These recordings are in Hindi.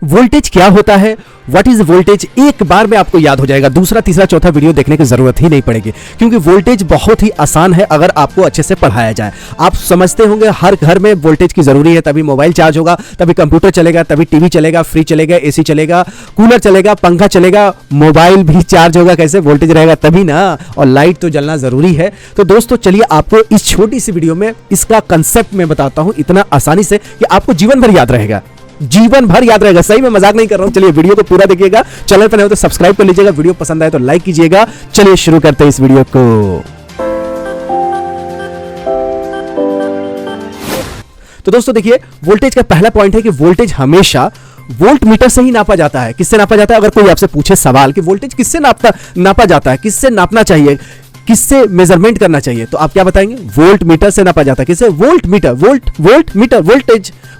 वोल्टेज क्या होता है, व्हाट इज वोल्टेज, एक बार में आपको याद हो जाएगा। दूसरा तीसरा चौथा वीडियो देखने की जरूरत ही नहीं पड़ेगी, क्योंकि वोल्टेज बहुत ही आसान है अगर आपको अच्छे से पढ़ाया जाए। आप समझते होंगे हर घर में वोल्टेज की जरूरी है, तभी मोबाइल चार्ज होगा, तभी कंप्यूटर चलेगा, तभी टीवी चलेगा, फ्रिज चलेगा, एसी चलेगा, कूलर चलेगा, पंखा चलेगा, मोबाइल भी चार्ज होगा, कैसे वोल्टेज रहेगा तभी ना, और लाइट तो जलना जरूरी है। तो दोस्तों चलिए आपको इस छोटी सी वीडियो में इसका कंसेप्ट मैं बताता हूं इतना आसानी से कि आपको जीवन भर याद रहेगा, जीवन भर याद रहेगा। सही में मजाक नहीं कर रहा हूं। चलिए वीडियो को पूरा देखिएगा, चैनल पर नए हो तो सब्सक्राइब कर लीजिएगा, वीडियो पसंद आए तो लाइक कीजिएगा। चलिए शुरू करते हैं इस वीडियो को। तो दोस्तों देखिए, वोल्टेज का पहला पॉइंट है कि वोल्टेज हमेशा वोल्ट मीटर से ही नापा जाता है। किससे नापा जाता है? अगर कोई आपसे पूछे सवाल कि वोल्टेज किससे नापा जाता है, किससे नापना चाहिए, किससे मेजरमेंट करना चाहिए, तो आप क्या बताएंगे? वोल्ट मीटर से नापा जाता है। किससे? Volt meter, volt meter,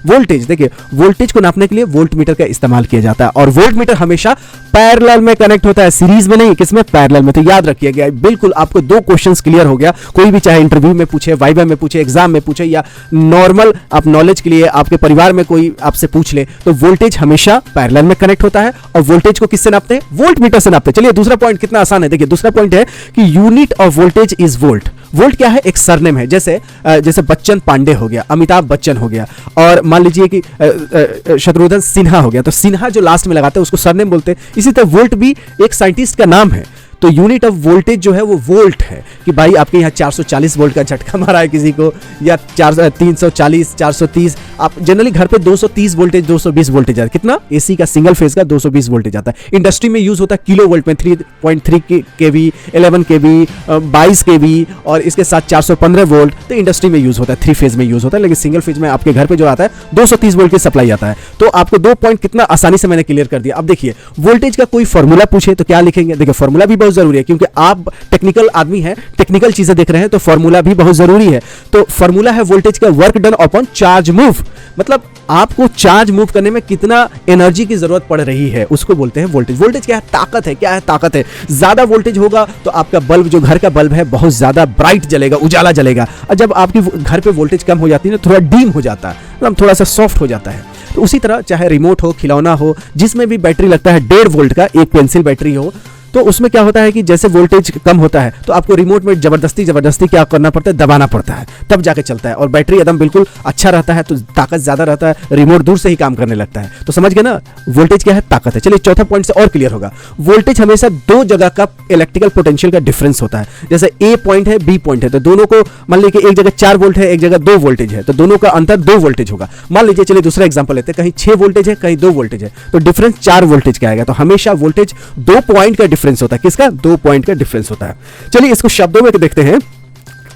voltage. देखिए, वोल्टेज को नापने के लिए वोल्ट मीटर का इस्तेमाल किया जाता है, और वोल्ट मीटर हमेशा पैरेलल में कनेक्ट होता है, सीरीज में नहीं। किसमें? पैरेलल में। तो याद रखिएगा, बिल्कुल आपको दो क्वेश्चंस क्लियर हो गया। कोई भी चाहे इंटरव्यू में पूछे, वाइवा में पूछे, एग्जाम में पूछे, या नॉर्मल आप नॉलेज के लिए आपके परिवार में कोई आपसे पूछ ले, तो वोल्टेज हमेशा पैरेलल में कनेक्ट होता है। और वोल्टेज को किससे नापते हैं? वोल्ट मीटर से नापते हैं। चलिए दूसरा पॉइंट कितना आसान है, देखिए दूसरा पॉइंट है कि unit of voltage is volt. Volt क्या है? एक सरनेम है। जैसे बच्चन पांडे हो गया, अमिताभ बच्चन हो गया, और मान लीजिए कि शत्रुघ्न सिन्हा हो गया, तो सिन्हा जो लास्ट में लगाते हैं उसको सरनेम बोलते हैं। इसी तरह वोल्ट भी एक साइंटिस्ट का नाम है। तो यूनिट ऑफ वोल्टेज जो है वो वोल्ट है, कि भाई आपके यहाँ 440 वोल्ट का झटका मारा है किसी को, या 340, 430। आप जनरली घर पे 230 वोल्टेज, 220 वोल्टेज आता है। कितना? एसी का सिंगल फेज का 220 वोल्टेज आता है। इंडस्ट्री में यूज होता है किलो वोल्ट में, 3.3 kV, 11 kV, 22 kV, और इसके साथ 415 वोल्ट। तो इंडस्ट्री में यूज होता है, 3 फेज में यूज होता है, लेकिन सिंगल फेज में आपके घर पे जो आता है 230 वोल्ट की सप्लाई आता है। तो आपको दो पॉइंट कितना आसानी से मैंने क्लियर कर दिया। अब देखिए, वोल्टेज का कोई फॉर्मूला पूछे तो क्या लिखेंगे? देखिए, फॉर्मूला भी जरूरी है, क्योंकि आप टेक्निकल आदमी हैं, टेक्निकल चीजें देख रहे हैं, तो फॉर्मूला भी बहुत जरूरी है। तो फॉर्मूला है वोल्टेज का work done upon charge move, मतलब आपको चार्ज मूव करने में कितना एनर्जी की जरूरत पड़ रही है, उसको बोलते हैं वोल्टेज। वोल्टेज क्या है? ताकत है। क्या है? ताकत है। ज्यादा वोल्टेज होगा तो आपका बल्ब, जो घर का बल्ब है, बहुत ज्यादा ब्राइट जलेगा, उजाला जलेगा। और जब आपकी घर पे वोल्टेज कम हो जाती है ना, थोड़ा डीम हो जाता है, मतलब थोड़ा सा सॉफ्ट हो जाता है। तो उसी तरह चाहे रिमोट हो, खिलौना हो, जिसमें भी बैटरी लगता है 1.5 वोल्ट का, एक पेंसिल बैटरी हो, तो उसमें क्या होता है कि जैसे वोल्टेज कम होता है तो आपको रिमोट में जबरदस्ती क्या करना पड़ता है? दबाना पड़ता है, तब जाके चलता है। और बैटरी एकदम बिल्कुल अच्छा रहता है तो ताकत ज्यादा रहता है, रिमोट दूर से ही काम करने लगता है। तो समझ गए ना, वोल्टेज क्या है? ताकत है। चलिए चौथा पॉइंट से और क्लियर होगा। वोल्टेज हमेशा दो जगह का इलेक्ट्रिकल पोटेंशियल का डिफरेंस होता है। जैसे ए पॉइंट है, बी पॉइंट है, तो दोनों को मान लीजिए एक जगह 4 वोल्ट है, एक जगह 2 वोल्टेज है, तो दोनों का अंतर 2 वोल्टेज होगा। मान लीजिए, चलिए दूसरा एग्जांपल लेते हैं, कहीं 6 वोल्टेज है, कहीं 2 वोल्टेज है, तो डिफरेंस 4 वोल्टेज का आएगा। तो हमेशा वोल्टेज 2 पॉइंट का डिफरेंस होता है। किसका? 2 पॉइंट का डिफरेंस होता है। चलिए इसको शब्दों में देखते हैं।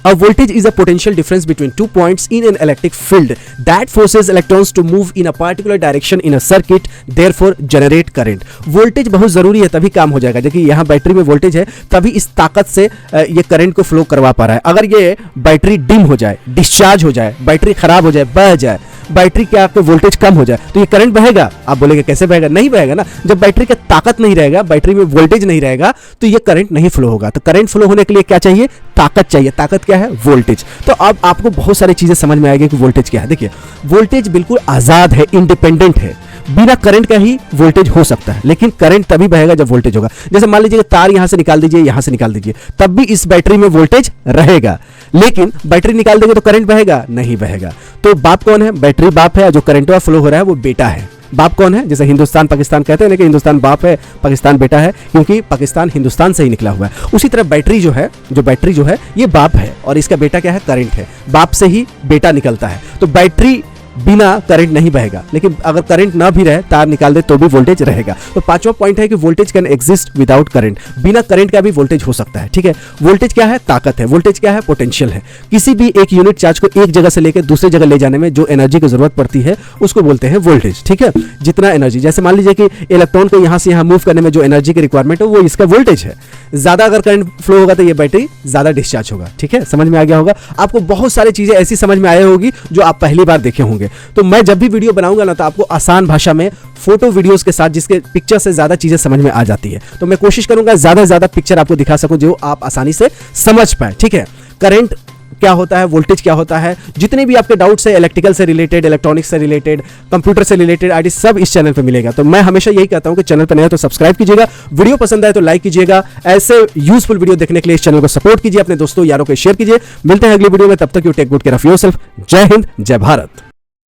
A voltage is a potential difference between 2 points in an electric field that forces electrons to move in a particular direction in a circuit, therefore generate current. Voltage बहुत जरूरी है, तभी काम हो जाएगा। देखिए यहाँ बैटरी में वोल्टेज है, तभी इस ताकत से ये करंट को फ्लो करवा पा रहा है। अगर ये बैटरी डिम हो जाए, डिस्चार्ज हो जाए, बैटरी खराब हो जाए, बह जाए, बैटरी के आपके वोल्टेज कम हो जाए, तो ये करंट बहेगा? आप बोलेंगे कैसे बहेगा? नहीं बहेगा ना। जब बैटरी का ताकत नहीं रहेगा, बैटरी में वोल्टेज नहीं रहेगा, तो ये करंट नहीं फ्लो होगा। तो करंट फ्लो होने के लिए क्या चाहिए? ताकत चाहिए। ताकत क्या है? वोल्टेज। तो अब आपको बहुत सारी चीजें समझ में आएगी कि वोल्टेज क्या है। देखिए, वोल्टेज बिल्कुल आजाद है, इंडिपेंडेंट है। बिना करंट का ही वोल्टेज हो सकता है, लेकिन करंट तभी बहेगा जब वोल्टेज होगा। जैसे मान लीजिए तार यहां से निकाल दीजिए, यहां से निकाल दीजिए, तब भी इस बैटरी में वोल्टेज रहेगा, लेकिन बैटरी निकाल देंगे तो करंट बहेगा? नहीं बहेगा। तो बाप कौन है? बैटरी बाप है, जो करंट फ्लो हो रहा है वो बेटा है। बाप कौन है? जैसे हिंदुस्तान पाकिस्तान कहते हैं ना कि हिंदुस्तान बाप है, पाकिस्तान बेटा है, क्योंकि पाकिस्तान हिंदुस्तान से ही निकला हुआ है। उसी तरह बैटरी जो है ये बाप है, और इसका बेटा क्या है? करंट है। बाप से ही बेटा निकलता है। तो बैटरी बिना करंट नहीं बहेगा, लेकिन अगर करंट ना भी रहे, तार निकाल दे तो भी वोल्टेज रहेगा। तो पांचवा पॉइंट है कि voltage can exist without current. बिना करंट का भी वोल्टेज हो सकता है। ठीक है, वोल्टेज क्या है? ताकत है। वोल्टेज क्या है? पोटेंशियल है। किसी भी एक यूनिट चार्ज को एक जगह से लेकर दूसरी जगह ले जाने में जो एनर्जी की जरूरत पड़ती है उसको बोलते हैं वोल्टेज। ठीक है, जितना एनर्जी, जैसे मान लीजिए कि इलेक्ट्रॉन को यहां से यहां मूव करने में जो एनर्जी की रिक्वायरमेंट है वो इसका वोल्टेज है। ज्यादा अगर करंट फ्लो होगा तो ये बैटरी ज्यादा डिस्चार्ज होगा। ठीक है, समझ में आ गया होगा। आपको बहुत सारी चीजें ऐसी समझ में आई होगी जो आप पहली बार देखे होंगे। तो मैं जब भी वीडियो बनाऊंगा ना, तो आपको आसान भाषा में फोटो वीडियोस के साथ, जिसके पिक्चर से ज्यादा चीजें समझ में आ जाती है, तो मैं कोशिश करूंगा ज्यादा से ज्यादा पिक्चर आपको दिखा सकूं जो आप आसानी से समझ पाए। ठीक है, करंट क्या होता है, वोल्टेज क्या होता है, जितने भी आपके डाउट्स है इलेक्ट्रिकल से रिलेटेड, इलेक्ट्रॉनिक्स से रिलेटेड, कंप्यूटर से रिलेटेड, आईटी, सब इस चैनल पे मिलेगा। तो मैं हमेशा यही कहता हूं कि चैनल पर नया तो सब्सक्राइब कीजिएगा, वीडियो पसंद आए तो लाइक कीजिएगा, ऐसे यूजफुल वीडियो देखने के लिए इस चैनल को सपोर्ट कीजिए, अपने दोस्तों यारों को शेयर कीजिए। मिलते हैं अगली वीडियो में, तब तक you take good care of yourself. Jai Hind, जय भारत।